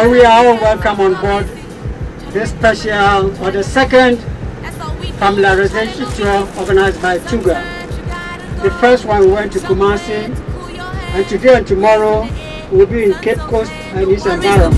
So we are all welcome on board this special, or the second familiarization tour organized by Tuga. The first one we went to Kumasi, and today and tomorrow we'll be in Cape Coast and its environment.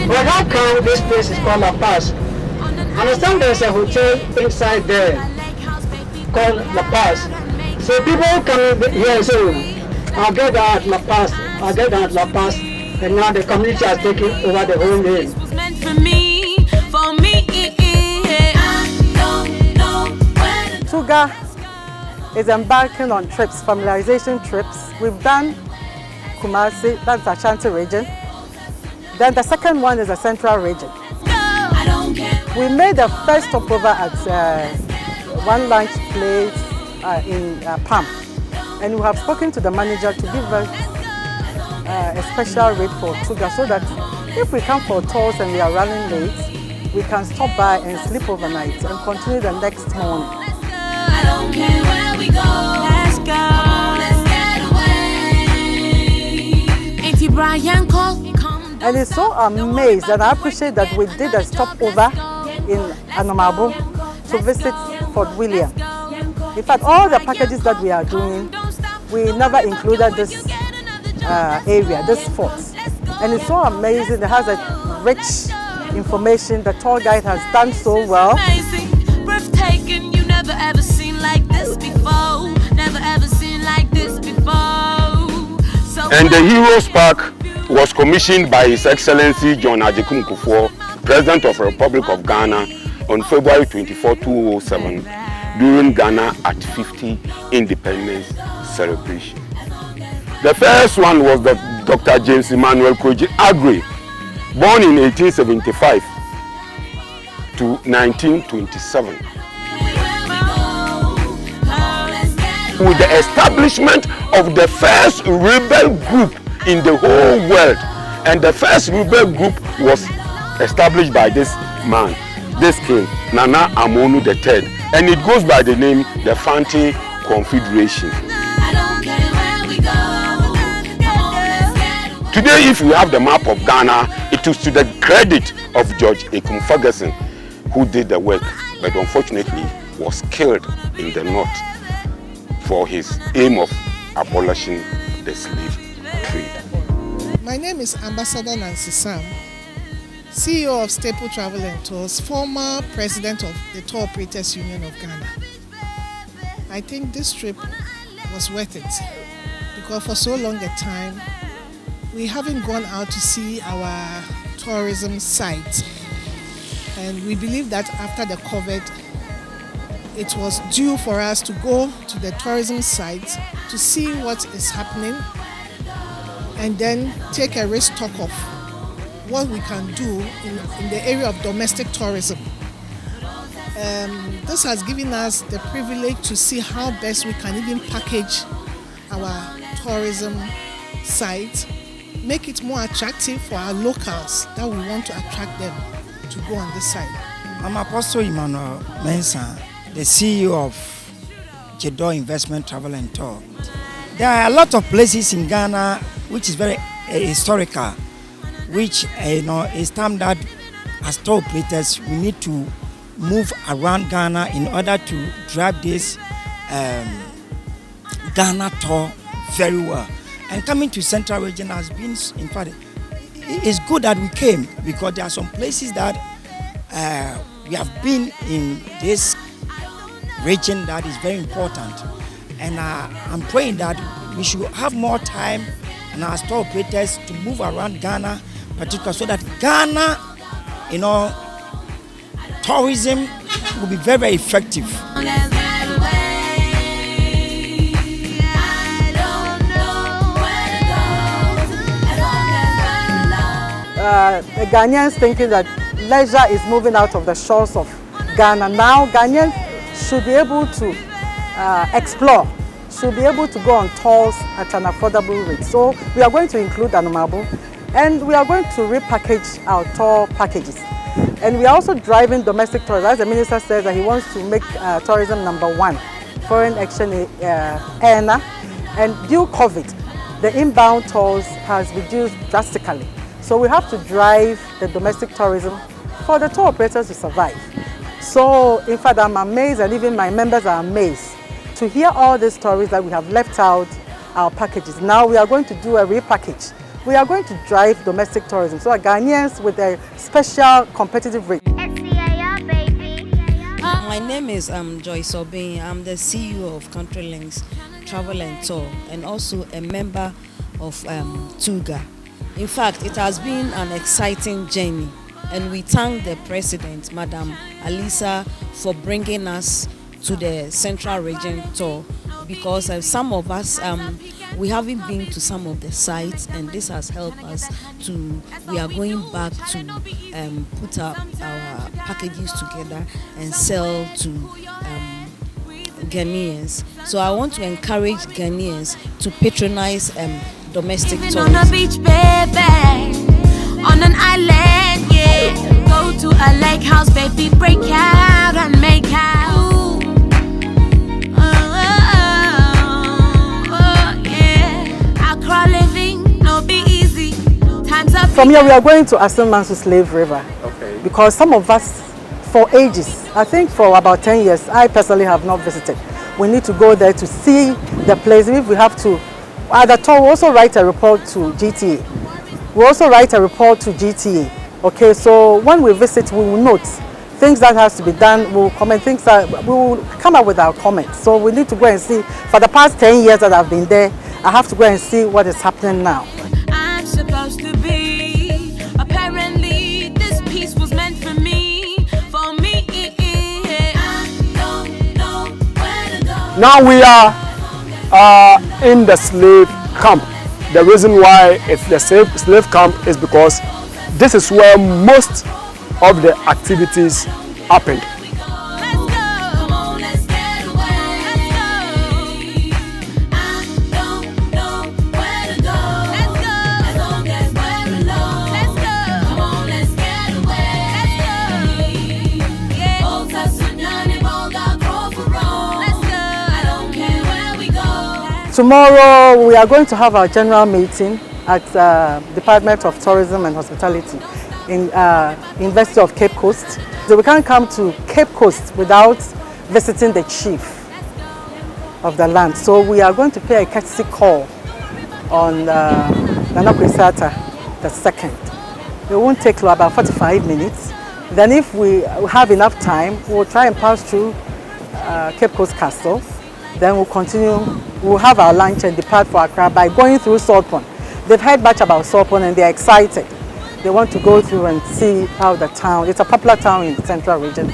But how come this place is called La Paz? I understand there's a hotel inside there called La Paz. So people come here and say, I'll get that at La Paz, I'll get that at La Paz, and now the community has taken over the whole name. Tuga is embarking on trips, familiarization trips. We've done Kumasi, that's Ashanti region. Then the second one is the Central region. We made the first stopover at one lunch place in Palm. And we have spoken to the manager to give us a special rate for Tuga so that if we come for tours and we are running late, we can stop by and sleep overnight and continue the next morning. I don't care where we go. Let's go. Let's get away. Auntie Brian call. And it's so amazed, and I appreciate that we did a stopover in Anomabo to visit Fort William. In fact, all the packages that we are doing, we never included this area, this fort. And it's so amazing. It has a rich information. The tour guide has done so well. Amazing, breathtaking, you never ever seen like this before. Never ever seen like this before. So and the Heroes Park was commissioned by His Excellency John Agyekum Kufuor, President of the Republic of Ghana, on February 24, 2007, during Ghana at 50 Independence celebration. The first one was Dr. James Emmanuel Koji Agri, born in 1875 to 1927. With the establishment of the first rebel group in the whole world, and the first rebel group was established by this man, this king, Nana Amonu III, and it goes by the name the Fanti Confederation. Today, if you have the map of Ghana, it is to the credit of George Ekum Ferguson, who did the work, but unfortunately was killed in the north for his aim of abolishing the slave trade. My name is Ambassador Nancy Sam, CEO of Staple Travel and Tours, former president of the Tour Operators Union of Ghana. I think this trip was worth it because for so long a time we haven't gone out to see our tourism sites, and we believe that after the COVID it was due for us to go to the tourism sites to see what is happening and then take a risk stock of what we can do in the area of domestic tourism. This has given us the privilege to see how best we can even package our tourism site, make it more attractive for our locals that we want to attract them to go on this site. I'm Apostle Emmanuel Mensah, the CEO of Jedor Investment Travel and Tour. There are a lot of places in Ghana which is very historical, which is time that as tour operators we need to move around Ghana in order to drive this Ghana tour very well. And coming to Central Region has been, in fact, it's good that we came because there are some places that we have been in this region that is very important. And I'm praying that we should have more time and our tour operators to move around Ghana, particularly so that Ghana, tourism will be very, very effective. The Ghanaians thinking that leisure is moving out of the shores of Ghana. Now Ghanaians should be able to explore, should be able to go on tours at an affordable rate. So we are going to include Anomabo, and we are going to repackage our tour packages. And we are also driving domestic tourism. As the minister says that he wants to make tourism #1, foreign exchange earner. And due COVID, the inbound tours has reduced drastically. So we have to drive the domestic tourism for the tour operators to survive. So in fact, I'm amazed, and even my members are amazed to hear all these stories that we have left out our packages. Now we are going to do a repackage. We are going to drive domestic tourism. So Ghanaians with a special competitive rate. My name is Joyce Obin. I'm the CEO of Country Links Travel and Tour, and also a member of TUGA. In fact, it has been an exciting journey, and we thank the President, Madam Alisa, for bringing us to the Central Region Tour, because some of us, we haven't been to some of the sites, and this has helped us to, we are going back to put up our packages together and sell to Ghanaians. So I want to encourage Ghanaians to patronize domestic tourism. On a beach, baby, on an island, yeah. Go to a lake house, baby, break out and make out. From here, we are going to Asamansu Slave River. Okay. Because some of us, for ages, I think for about 10 years, I personally have not visited. We need to go there to see the place. If we have to, at the tour, we also write a report to GTA. We also write a report to GTA. Okay, so when we visit, we will note things that has to be done. We will comment things that we will come up with our comments. So we need to go and see. For the past 10 years that I've been there, I have to go and see what is happening now. I'm supposed to be. Apparently, this piece was meant for me. For me. I don't know where to go. Now we are in the slave camp. The reason why it's the slave camp is because this is where most of the activities happened. Tomorrow we are going to have our general meeting at Department of Tourism and Hospitality in University of Cape Coast. So we can't come to Cape Coast without visiting the chief of the land. So we are going to pay a courtesy call on Nana Kwisata II. It won't take about 45 minutes. Then if we have enough time, we'll try and pass through Cape Coast Castle. Then we'll continue, we'll have our lunch and depart for Accra by going through Saltpond. They've heard much about Saltpond and they're excited. They want to go through and see how the town, it's a popular town in the Central Region,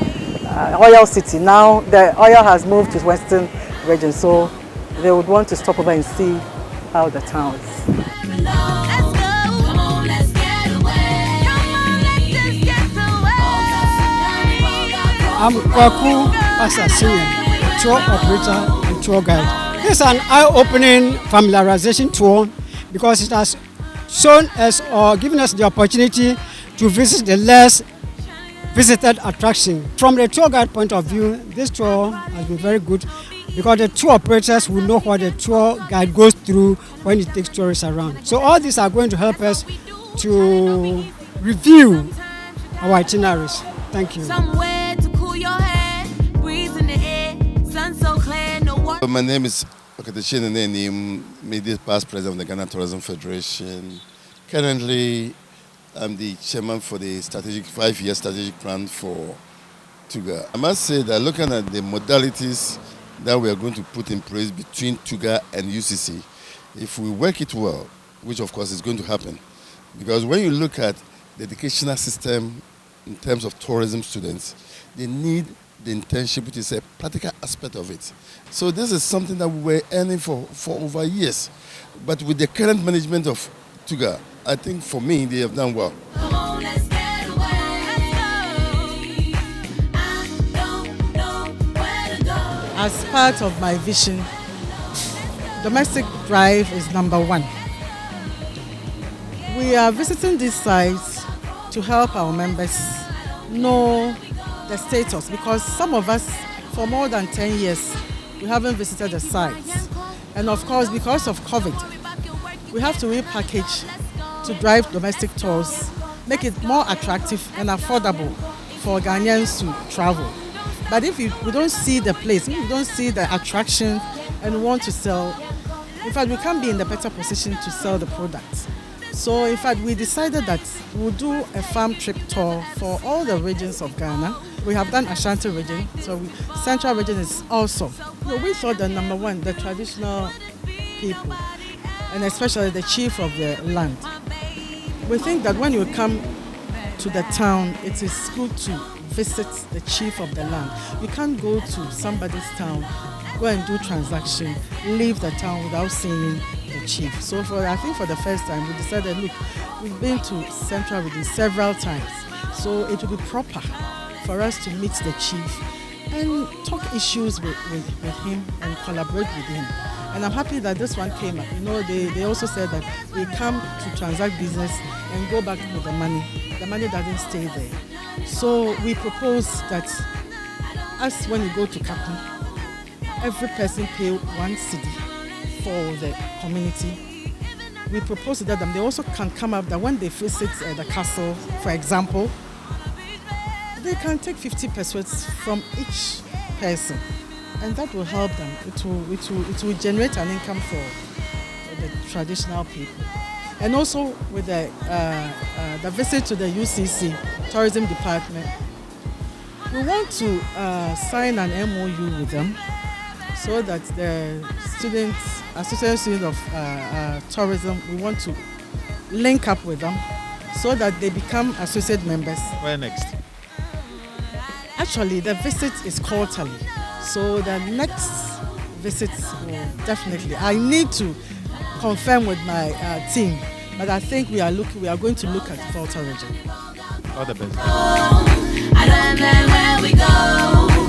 oil city. Now the oil has moved to Western Region, so they would want to stop over and see how the town is. I'm Kwaku Pasasian, tour operator and tour guide. This is an eye-opening familiarization tour because it has shown us or given us the opportunity to visit the less visited attraction. From the tour guide point of view, this tour has been very good because the tour operators will know what the tour guide goes through when he takes tourists around. So all these are going to help us to review our itineraries. Thank you. My name is Okateshin Nenim, Media Past President of the Ghana Tourism Federation. Currently, I'm the chairman for the 5-year strategic plan for TUGA. I must say that looking at the modalities that we are going to put in place between TUGA and UCC, if we work it well, which of course is going to happen, because when you look at the educational system in terms of tourism students, they need the internship, which is a practical aspect of it. So this is something that we were earning for over years. But with the current management of TUGA, I think for me, they have done well. As part of my vision, domestic drive is #1. We are visiting these sites to help our members know the status, because some of us for more than 10 years we haven't visited the sites, and of course because of COVID we have to repackage to drive domestic tours, make it more attractive and affordable for Ghanaians to travel. But if we don't see the place, if we don't see the attraction and want to sell, in fact, we can't be in the better position to sell the product. So, in fact, we decided that we'll do a farm trip tour for all the regions of Ghana. We have done Ashanti region, so Central region is also. We thought that number one, the traditional people, and especially the chief of the land. We think that when you come to the town, it is good to visit the chief of the land. You can't go to somebody's town, go and do transaction, leave the town without seeing the chief. So I think for the first time, we decided, look, we've been to Central region several times, so it will be proper for us to meet the chief and talk issues with him and collaborate with him. And I'm happy that this one came up. They also said that we come to transact business and go back with the money. The money doesn't stay there. So we propose that as when you go to Kapun, every person pay 1 cedi for the community. We propose that they also can come up that when they visit the castle, for example, they can take 50 pesos from each person, and that will help them. It will generate an income for the traditional people. And also with the visit to the UCC Tourism Department, we want to sign an MOU with them so that the Associate Students of Tourism, we want to link up with them so that they become associate members. Where next? Actually, the visit is quarterly, so the next visit will definitely. I need to confirm with my team, but I think we are going to look at Volta region. All the best. I don't know where we go.